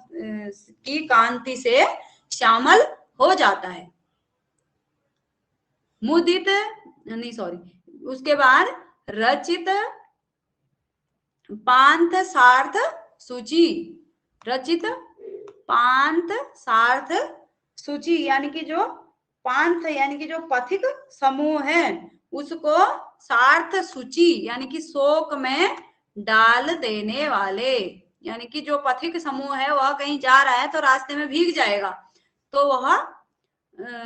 की कांति से श्यामल हो जाता है। मुदित नहीं सॉरी, उसके बाद रचित पांथ सार्थ सूची, रचित पांथ सार्थ सूची यानी कि जो पांथ यानी कि जो पथिक समूह है उसको सार्थ सूची यानी कि शोक में डाल देने वाले, यानी कि जो पथिक समूह है वह कहीं जा रहा है तो रास्ते में भीग जाएगा तो वह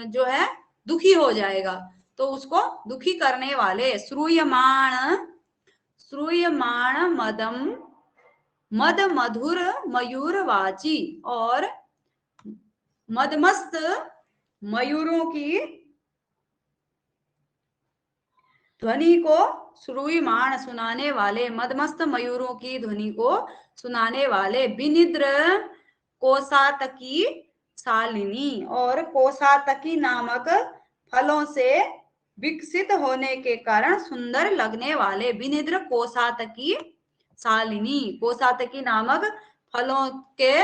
जो है दुखी हो जाएगा, तो उसको दुखी करने वाले। श्रूयमाण मदम मद मधुर मयूरवाची, और मदमस्त मयूरों की ध्वनि को श्रूयमाण सुनाने वाले, मदमस्त मयूरों की ध्वनि को सुनाने वाले। विनिद्र कोसातकी शालिनी, और कोसातकी नामक फलों से विकसित होने के कारण सुंदर लगने वाले। विनिद्र कोसातकी शालिनी, कोसातकी नामक फलों के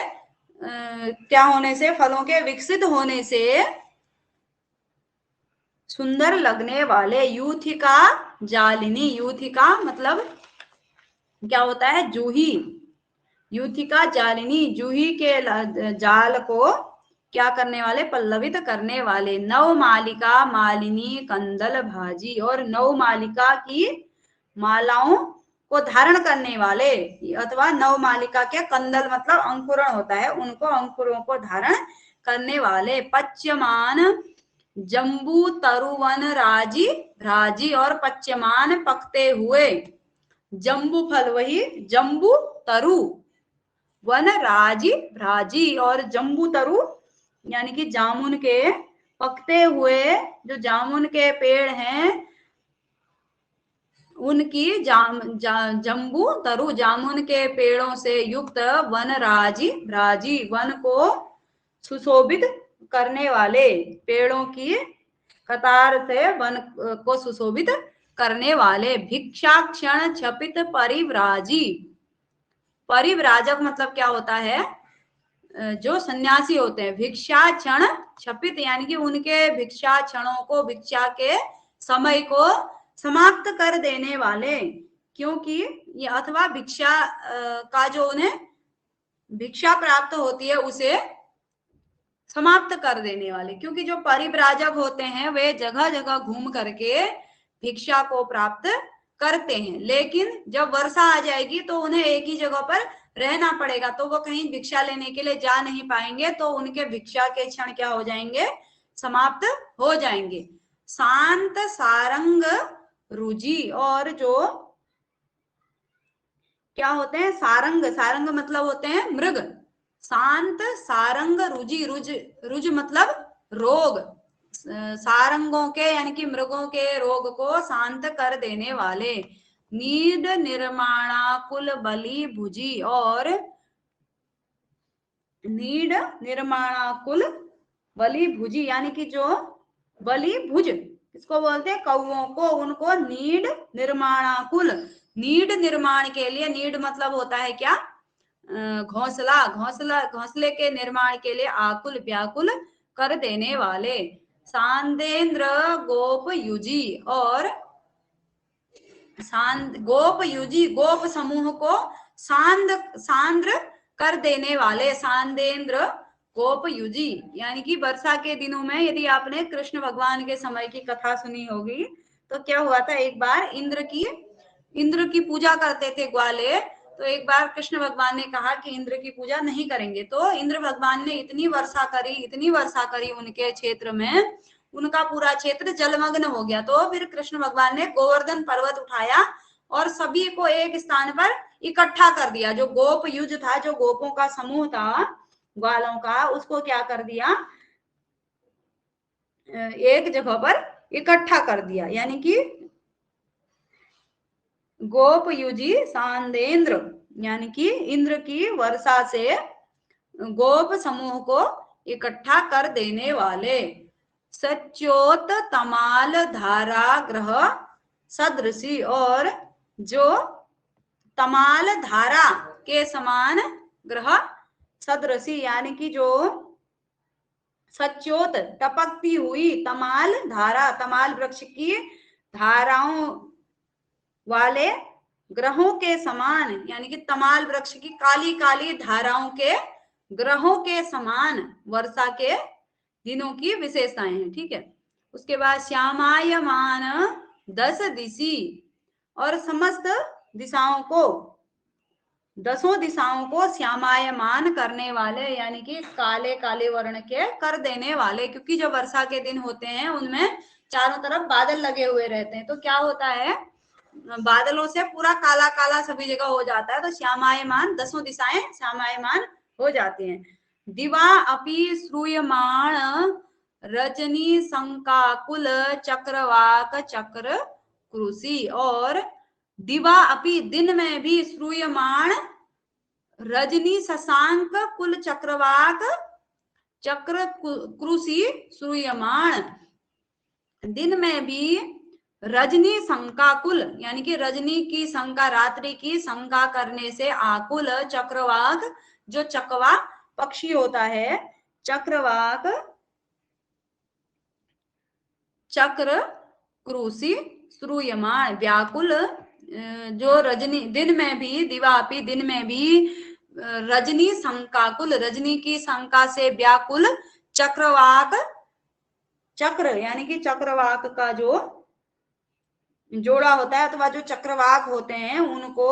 क्या होने से, फलों के विकसित होने से सुंदर लगने वाले। यूथिका जालिनी, यूथिका मतलब क्या होता है, जूही। यूथिका जालिनी, जूही के जाल को क्या करने वाले, पल्लवित करने वाले। नवमालिका मालिनी कंदल भाजी, और नवमालिका की मालाओं को धारण करने वाले, अथवा नवमालिका के कंदल मतलब अंकुरण होता है, उनको अंकुरों को धारण करने वाले। पच्यमान जम्बू तरुवन राजी राजी, और पच्यमान पकते हुए जम्बू फल, वही जम्बू तरु, वन राजी राजी, और जम्बू तरु यानी कि जामुन के पकते हुए जो जामुन के पेड़ हैं उनकी जम्बू तरु जामुन के पेड़ों से युक्त वन राजी वन को सुशोभित करने वाले, पेड़ों की कतार से वन को सुशोभित करने वाले। भिक्षाक्षण छपित परिव्राजी, परिव्राजक मतलब क्या होता है, जो सन्यासी होते हैं। भिक्षा क्षण छपित यानी कि उनके भिक्षा क्षणों को, भिक्षा के समय को समाप्त कर देने वाले, क्योंकि ये अथवा भिक्षा का जो उन्हें भिक्षा प्राप्त होती है उसे समाप्त कर देने वाले, क्योंकि जो परिव्राजक होते हैं वे जगह जगह घूम करके भिक्षा को प्राप्त करते हैं, लेकिन जब वर्षा आ जाएगी तो उन्हें एक ही जगह पर रहना पड़ेगा, तो वो कहीं भिक्षा लेने के लिए जा नहीं पाएंगे, तो उनके भिक्षा के क्षण क्या हो जाएंगे, समाप्त हो जाएंगे। शांत सारंग रुजि, और जो क्या होते हैं, सारंग, सारंग मतलब होते हैं मृग। शांत सारंग रुजि, रुज मतलब रोग, सारंगों के यानी कि मृगों के रोग को शांत कर देने वाले। नीड निर्माणाकुल बलि भुजी, और नीड निर्माणाकुल बलि भुजी यानी कि जो बलि भुज इसको बोलते हैं कौओं को, उनको नीड निर्माणाकुल, नीड निर्माण के लिए, नीड मतलब होता है क्या, घोंसला, घोंसले के निर्माण के लिए आकुल व्याकुल कर देने वाले। सांदेन्द्र गोप युजी, और गोप युजी गोप समूह को सांद्र कर देने वाले। सांदेन्द्र गोप युजी यानी कि वर्षा के दिनों में, यदि आपने कृष्ण भगवान के समय की कथा सुनी होगी तो क्या हुआ था, एक बार इंद्र की पूजा करते थे ग्वाले, तो एक बार कृष्ण भगवान ने कहा कि इंद्र की पूजा नहीं करेंगे, तो इंद्र भगवान ने इतनी वर्षा करी उनके क्षेत्र में, उनका पूरा क्षेत्र जलमग्न हो गया। तो फिर कृष्ण भगवान ने गोवर्धन पर्वत उठाया और सभी को एक स्थान पर इकट्ठा कर दिया। जो गोप युज था, जो गोपों का समूह था ग्वालों का, उसको क्या कर दिया, एक जगह पर इकट्ठा कर दिया, यानी कि गोप युजी सांदेन्द्र यानी कि इंद्र की वर्षा से गोप समूह को इकट्ठा कर देने वाले। सच्योत तमाल धारा ग्रह सदृशी, और जो तमाल धारा के समान ग्रह सदृशी, यानी कि जो सच्योत टपकती हुई तमाल धारा, तमाल वृक्ष की धाराओं वाले ग्रहों के समान, यानी कि तमाल वृक्ष की काली काली धाराओं के ग्रहों के समान वर्षा के दिनों की विशेषताएं हैं। ठीक है, उसके बाद श्यामायमान 10 दिशी, और समस्त दिशाओं को, 10 दिशाओं को श्यामायमान करने वाले, यानी कि काले काले वर्ण के कर देने वाले, क्योंकि जब वर्षा के दिन होते हैं उनमें चारों तरफ बादल लगे हुए रहते हैं, तो क्या होता है, बादलों से पूरा काला काला सभी जगह हो जाता है, तो श्यामायमान 10 दिशाएं श्यामायमान हो जाती हैं। दिवा अपि श्रूयमाण रजनी शंकाकुल चक्रवाक चक्र क्रुषि, और दिवा अपि दिन में भी श्रूयमाण रजनी शशांक कुल चक्रवाक चक्र क्रुषि श्रूयमाण, दिन में भी रजनी शंकाकुल, यानी कि रजनी की शंका, रात्रि की शंका करने से आकुल चक्रवाक, जो चकवा पक्षी होता है, चक्रवाक चक्र क्रुषि श्रूयमाण, व्याकुल, जो रजनी दिन में भी, दिवापी दिन में भी रजनी शंकाकुल, रजनी की शंका से व्याकुल चक्रवाक, चक्र यानी कि चक्रवाक का जो जोड़ा होता है अथवा जो चक्रवाक होते हैं उनको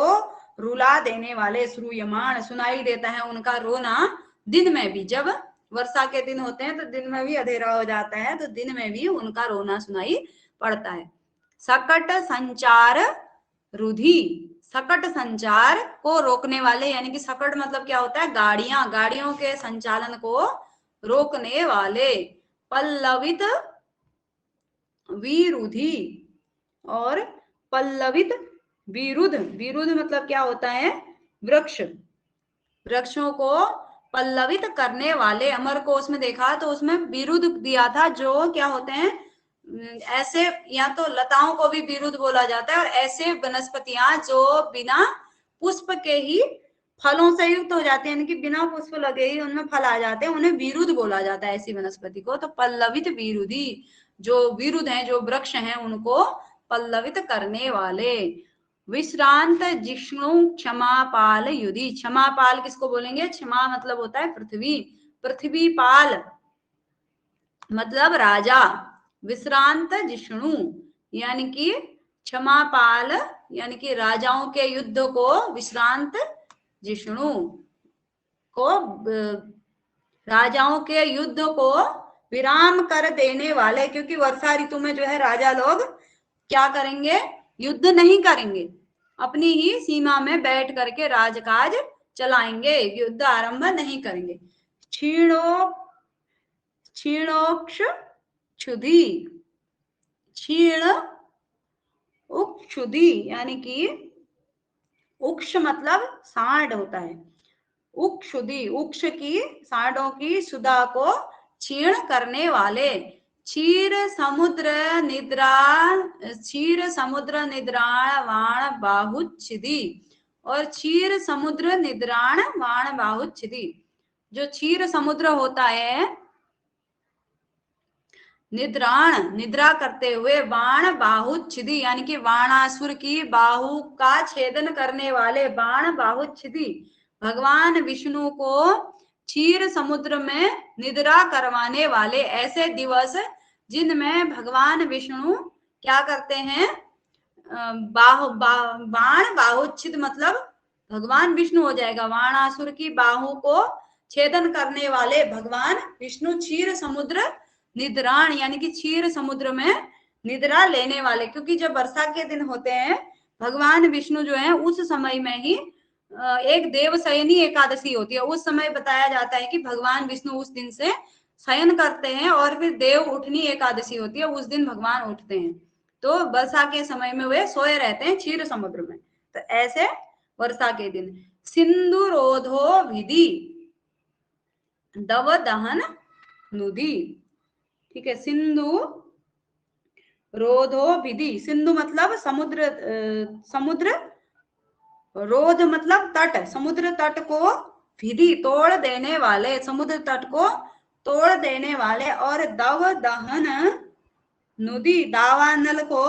रुला देने वाले, श्रूयमाण सुनाई देता है उनका रोना दिन में भी, जब वर्षा के दिन होते हैं तो दिन में भी अंधेरा हो जाता है, तो दिन में भी उनका रोना सुनाई पड़ता है। सकट संचार रुधि, सकट संचार को रोकने वाले, यानी कि सकट मतलब क्या होता है, गाड़ियां, गाड़ियों के संचालन को रोकने वाले। पल्लवित विरुधि, और पल्लवित विरुद्ध, विरुद्ध मतलब क्या होता है, वृक्ष, वृक्षों को पल्लवित करने वाले। अमर कोश में देखा तो उसमें विरुद्ध दिया था, जो क्या होते हैं, ऐसे या तो लताओं को भी विरुद्ध बोला जाता है, और ऐसे वनस्पतियां जो बिना पुष्प के ही फलों से युक्त हो जाते हैं, यानी कि बिना पुष्प लगे ही उनमें फल आ जाते हैं, उन्हें विरुद्ध बोला जाता है ऐसी वनस्पति को। तो पल्लवित विरुद्धि, जो विरुद्ध हैं, जो वृक्ष हैं, उनको पल्लवित करने वाले। विश्रांत जिष्णु क्षमापाल युधि, क्षमापाल किसको बोलेंगे, क्षमा मतलब होता है पृथ्वी, पृथ्वीपाल मतलब राजा, विश्रांत जिष्णु यानी कि क्षमापाल, यानी कि राजाओं के युद्ध को विश्रांत जिष्णु को, राजाओं के युद्ध को विराम कर देने वाले, क्योंकि वर्षा ऋतु में जो है राजा लोग क्या करेंगे, युद्ध नहीं करेंगे, अपनी ही सीमा में बैठ करके राजकाज चलाएंगे, युद्ध आरंभ नहीं करेंगे। क्षीणोक्ष क्षुधि, क्षीण उक्षुधि यानी कि उक्ष मतलब सांड होता है, उक्षुधि उक्ष की सांडों की सुधा को क्षीण करने वाले। क्षीर समुद्र निद्राण वाण बाहुच्छिदि, और क्षीर समुद्र निद्राण वाण बाहुच्छिदि, जो क्षीर समुद्र होता है, निद्राण निद्रा करते हुए, बाण बाहुच्छिदि यानी कि बाणासुर की बाहु का छेदन करने वाले, बाण बाहुच्छिदि, भगवान विष्णु को क्षीर समुद्र में निद्रा करवाने वाले ऐसे दिवस जिनमें भगवान विष्णु क्या करते हैं, बाण बाहुच्छिद मतलब भगवान विष्णु हो जाएगा, बाणासुर की बाहु को छेदन करने वाले भगवान विष्णु क्षीर समुद्र निद्राण यानी कि क्षीर समुद्र में निद्रा लेने वाले, क्योंकि जब वर्षा के दिन होते हैं भगवान विष्णु जो है उस समय में ही एक देवशयनी एकादशी होती है, उस समय बताया जाता है कि भगवान विष्णु उस दिन से शयन करते हैं, और फिर देव उठनी एकादशी होती है, उस दिन भगवान उठते हैं, तो वर्षा के समय में वे सोए रहते हैं क्षीर समुद्र में। तो ऐसे वर्षा के दिन सिंधु रोधो विधि दव दहन नुधि, ठीक है, सिंधु रोधो विधि, सिंधु मतलब समुद्र, समुद्र रोध मतलब तट, समुद्र तट को विधि तोड़ देने वाले, समुद्र तट को तोड़ देने वाले। और दव दहन नुदी, दावानल को,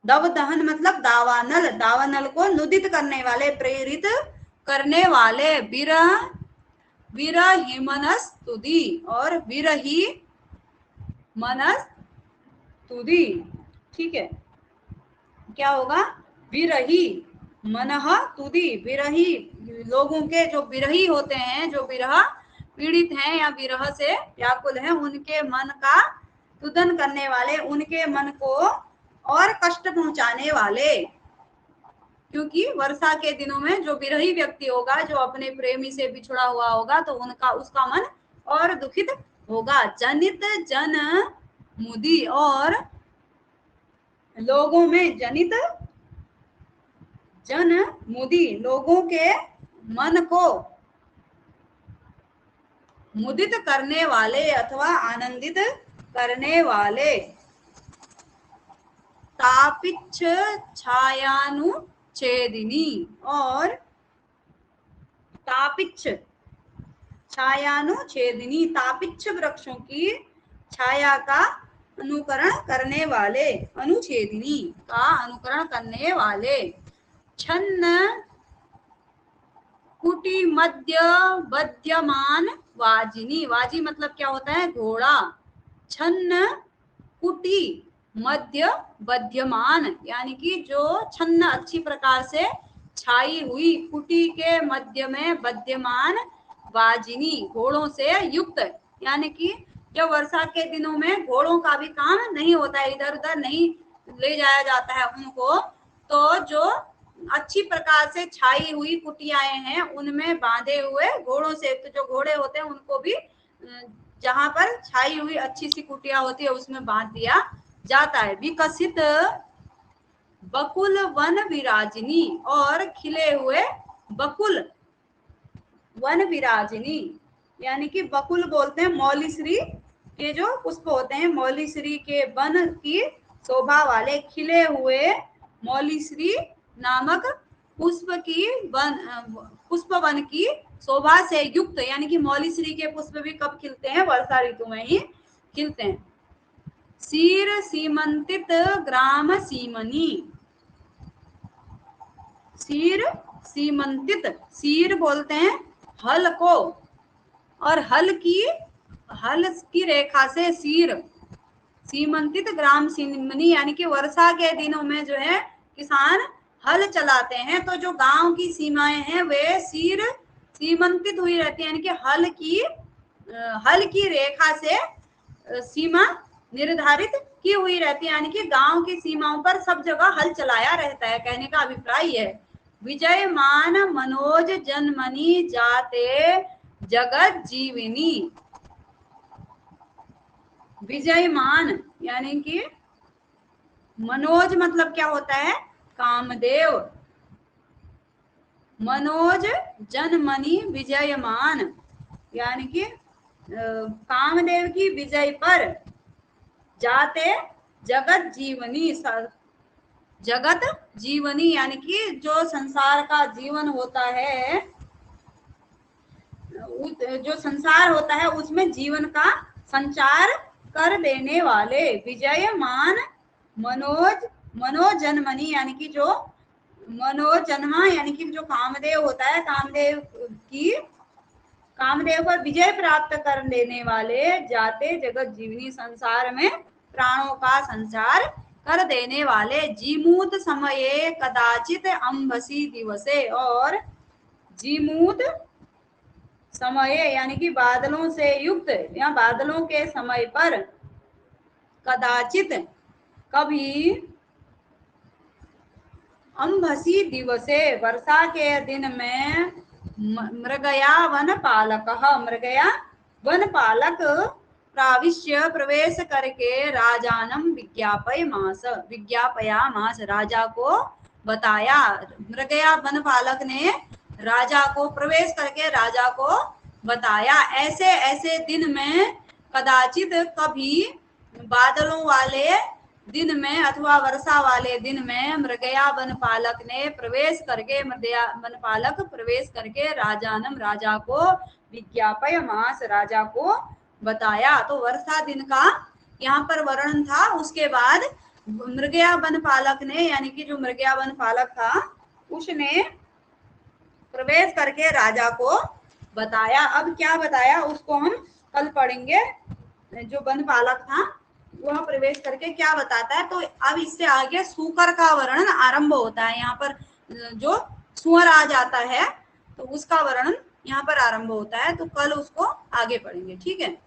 दव दहन मतलब दावानल, दावानल को नुदित करने वाले, प्रेरित करने वाले। विरह विरही मनस्तुति, और विरही मनस्तुति, ठीक है, क्या होगा, विरही मनः तुदी, विरही लोगों के, जो विरही होते हैं, जो विरह पीड़ित हैं या विरह से व्याकुल हैं, उनके मन का तुदन करने वाले, उनके मन को और कष्ट पहुंचाने वाले। क्योंकि वर्षा के दिनों में जो विरही व्यक्ति होगा, जो अपने प्रेमी से बिछड़ा हुआ होगा, तो उनका, उसका मन और दुखित होगा। जनित जन मुदी, और लोगों में, जनित जन मुदी, लोगों के मन को मुदित करने वाले अथवा आनंदित करने वाले। तापिच्छ छायानुच्छेदिनी, और तापिच्छ छायानुच्छेदिनी, तापिच्छ वृक्षों की छाया का अनुकरण करने वाले, अनुच्छेदिनी का अनुकरण करने वाले। छन्न कुटी मध्य बध्यमान वाजिनी, वाजी मतलब क्या होता है, घोड़ा। छन्न कुटी मध्य बध्यमान, यानी कि जो छन्न अच्छी प्रकार से छाई हुई, कुटी के मध्य में बध्यमान, वाजिनी घोड़ों से युक्त, यानी कि जब वर्षा के दिनों में घोड़ों का भी काम नहीं होता है, इधर उधर नहीं ले जाया जाता है उनको, तो जो अच्छी प्रकार से छाई हुई कुटियाएं हैं, उनमें बांधे हुए घोड़ों से, तो जो घोड़े होते हैं उनको भी जहां पर छाई हुई अच्छी सी कुटिया होती है उसमें बांध दिया जाता है। विकसित बकुल वन विराजिनी, और खिले हुए बकुल वन विराजिनी, यानी कि बकुल बोलते हैं मौलीश्री के जो पुष्प होते हैं, मौलीश्री के वन की शोभा वाले, खिले हुए मौलीश्री नामक पुष्प की पुष्प वन की शोभा से युक्त, यानी कि मौलीश्री के पुष्प भी कब खिलते हैं, वर्षा ऋतु में ही खिलते हैं। सीर सीमंतित ग्राम सीमनी, सीर सीमंतित, सीर बोलते हैं हल को, और हल की रेखा से सीर, सीमंतित ग्राम सीमनी, यानी कि वर्षा के दिनों में जो है किसान हल चलाते हैं, तो जो गांव की सीमाएं हैं वे सीमंतित हुई रहती है, यानी कि हल की रेखा से सीमा निर्धारित की हुई रहती है, यानी कि गांव की सीमाओं पर सब जगह हल चलाया रहता है, कहने का अभिप्राय है। विजयमान मनोज जनमनी जाते जगत जीविनी, विजयमान यानी कि मनोज मतलब क्या होता है, कामदेव, मनोज जनमनी विजयमान, यानी कि कामदेव की विजय पर जाते जगत जीवनी, जगत जीवनी यानी कि जो संसार का जीवन होता है, जो संसार होता है उसमें जीवन का संचार कर देने वाले। विजयमान मनोजन्मनी यानी कि जो मनोजन्मा यानी कि जो कामदेव होता है, कामदेव पर विजय प्राप्त कर देने वाले, जाते जगत जीवनी संसार में प्राणों का संचार कर देने वाले। जीमूत समये कदाचित अंबसी दिवसे, और जीमूत समय यानी कि बादलों से युक्त या बादलों के समय पर, कदाचित कभी, अंबसी दिवसे वर्षा के दिन में, मृगया वन पालक प्राविश्य प्रवेश करके राजानम विज्ञापयामास, राजा को बताया। मृगया वन पालक ने राजा को प्रवेश करके राजा को बताया, ऐसे ऐसे दिन में कदाचित कभी बादलों वाले दिन में अथवा वर्षा वाले दिन में मृगया वन पालक ने प्रवेश करके, मृगया वन पालक प्रवेश करके राजानम राजा को विज्ञापय मास, राजा को बताया। तो वर्षा दिन का यहाँ पर वर्णन था। उसके बाद मृगया वन पालक ने, यानी कि जो मृगया वन पालक था उसने प्रवेश करके राजा को बताया। अब क्या बताया उसको हम कल पढ़ेंगे। जो वन पालक था वह प्रवेश करके क्या बताता है। तो अब इससे आगे सूकर का वर्णन आरंभ होता है। यहाँ पर जो सुअर आ जाता है तो उसका वर्णन यहाँ पर आरंभ होता है। तो कल उसको आगे पढ़ेंगे, ठीक है।